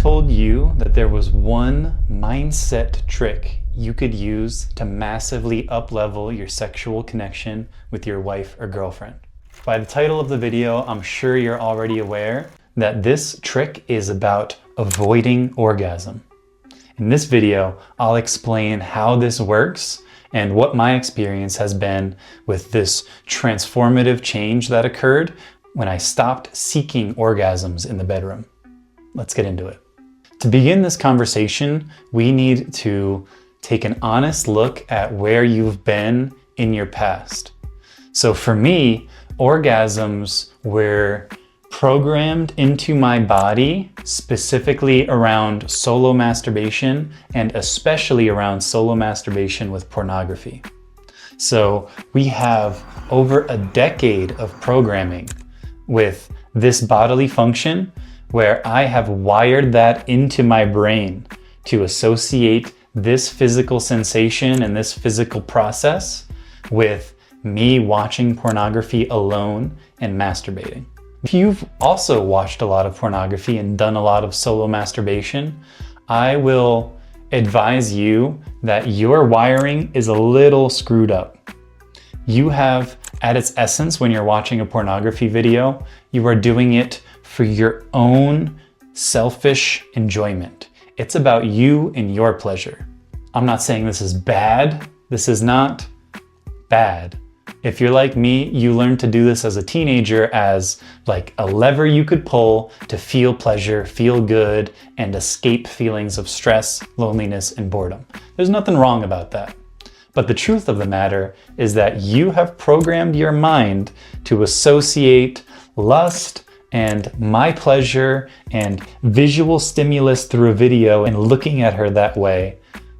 told you that there was one mindset trick you could use to massively up-level your sexual connection with your wife or girlfriend. By the title of the video, I'm sure you're already aware that this trick is about avoiding orgasm. In this video, I'll explain how this works and what my experience has been with this transformative change that occurred when I stopped seeking orgasms in the bedroom. Let's get into it. To begin this conversation, we need to take an honest look at where you've been in your past. So for me, orgasms were programmed into my body specifically around solo masturbation, and especially around solo masturbation with pornography. So we have over a decade of programming with this bodily function where I have wired that into my brain to associate this physical sensation and this physical process with me watching pornography alone and masturbating. If you've also watched a lot of pornography and done a lot of solo masturbation, I will advise you that your wiring is a little screwed up. You have, at its essence, when you're watching a pornography video, you are doing it for your own selfish enjoyment. It's about you and your pleasure. I'm not saying this is bad. This is not bad. If you're like me, you learned to do this as a teenager as like a lever you could pull to feel pleasure, feel good, and escape feelings of stress, loneliness, and boredom. There's nothing wrong about that. But the truth of the matter is that you have programmed your mind to associate lust and my pleasure and visual stimulus through a video and looking at her that way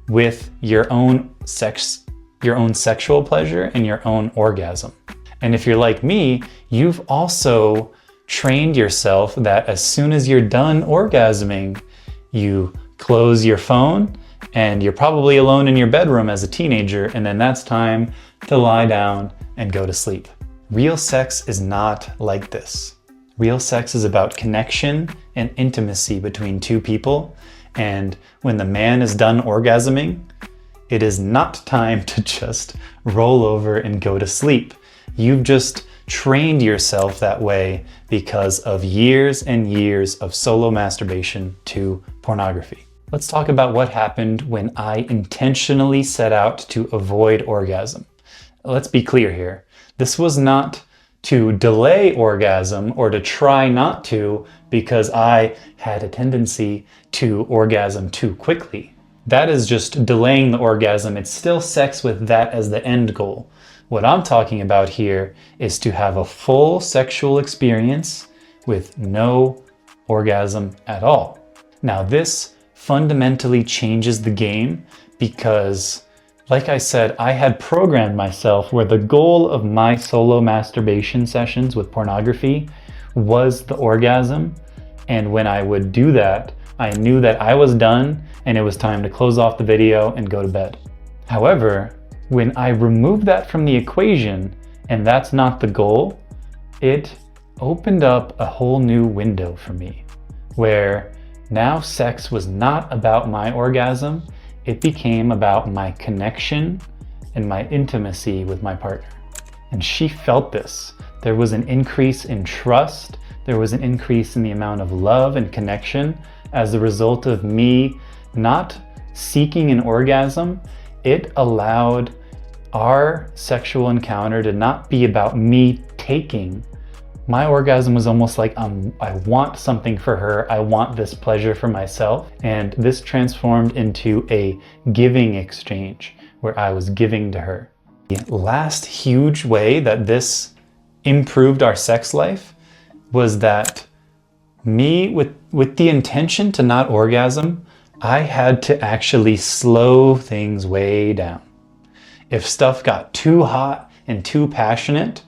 with your own sexual pleasure and your own orgasm. And if you're like me, you've also trained yourself that as soon as you're done orgasming, you close your phone and you're probably alone in your bedroom as a teenager, and then that's time to lie down and go to sleep. Real sex is not like this. Real sex is about connection and intimacy between two people, and when the man is done orgasming, it is not time to just roll over and go to sleep. You've just trained yourself that way because of years and years of solo masturbation to pornography. Let's talk about what happened when I intentionally set out to avoid orgasm. Let's be clear here. This was not to delay orgasm or to try not to because I had a tendency to orgasm too quickly. That is just delaying the orgasm. It's still sex with that as the end goal. What I'm talking about here is to have a full sexual experience with no orgasm at all. Now, this fundamentally changes the game because, like I said, I had programmed myself where the goal of my solo masturbation sessions with pornography was the orgasm. And when I would do that, I knew that I was done and it was time to close off the video and go to bed. However, when I removed that from the equation, and that's not the goal, it opened up a whole new window for me, where now sex was not about my orgasm, it became about my connection and my intimacy with my partner. And she felt this. There was an increase in trust, there was an increase in the amount of love and connection as a result of me not seeking an orgasm. It allowed our sexual encounter to not be about me taking. My orgasm was almost like I want something for her, I want this pleasure for myself, and this transformed into a giving exchange where I was giving to her. The last huge way that this improved our sex life was that me, with the intention to not orgasm, I had to actually slow things way down. If stuff got too hot and too passionate,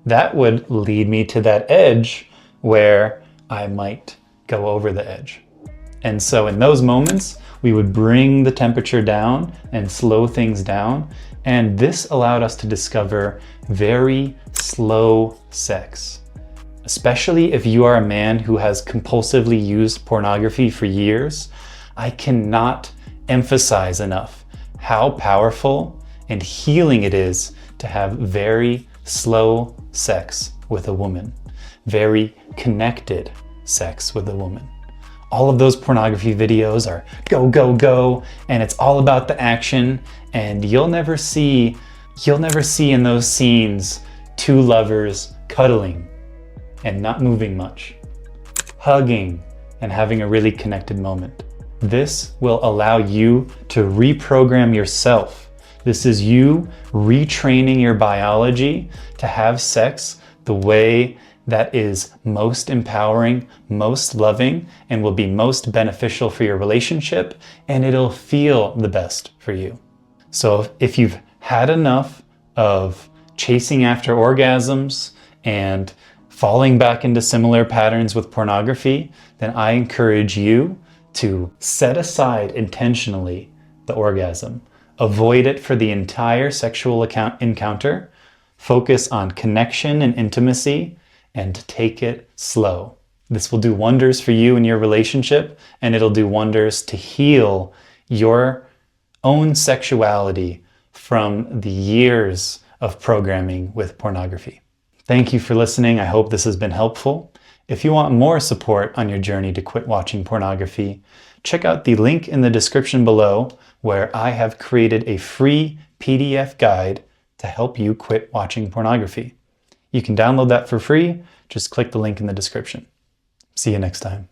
that would lead me to that edge where I might go over the edge. And so in those moments, we would bring the temperature down and slow things down. And this allowed us to discover very slow sex. Especially if you are a man who has compulsively used pornography for years, I cannot emphasize enough how powerful and healing it is to have very slow sex with a woman, very connected sex with a woman. All of those pornography videos are go, go, go, and it's all about the action, and you'll never see in those scenes two lovers cuddling and not moving much, hugging and having a really connected moment. This will allow you to reprogram yourself. This is you retraining your biology to have sex the way that is most empowering, most loving, and will be most beneficial for your relationship, and it'll feel the best for you. So if you've had enough of chasing after orgasms and falling back into similar patterns with pornography, then I encourage you to set aside intentionally the orgasm. Avoid it for the entire sexual encounter. Focus on connection and intimacy, and take it slow. This will do wonders for you and your relationship, and it'll do wonders to heal your own sexuality from the years of programming with pornography. Thank you for listening. I hope this has been helpful. If you want more support on your journey to quit watching pornography, check out the link in the description below where I have created a free PDF guide to help you quit watching pornography. You can download that for free. Just click the link in the description. See you next time.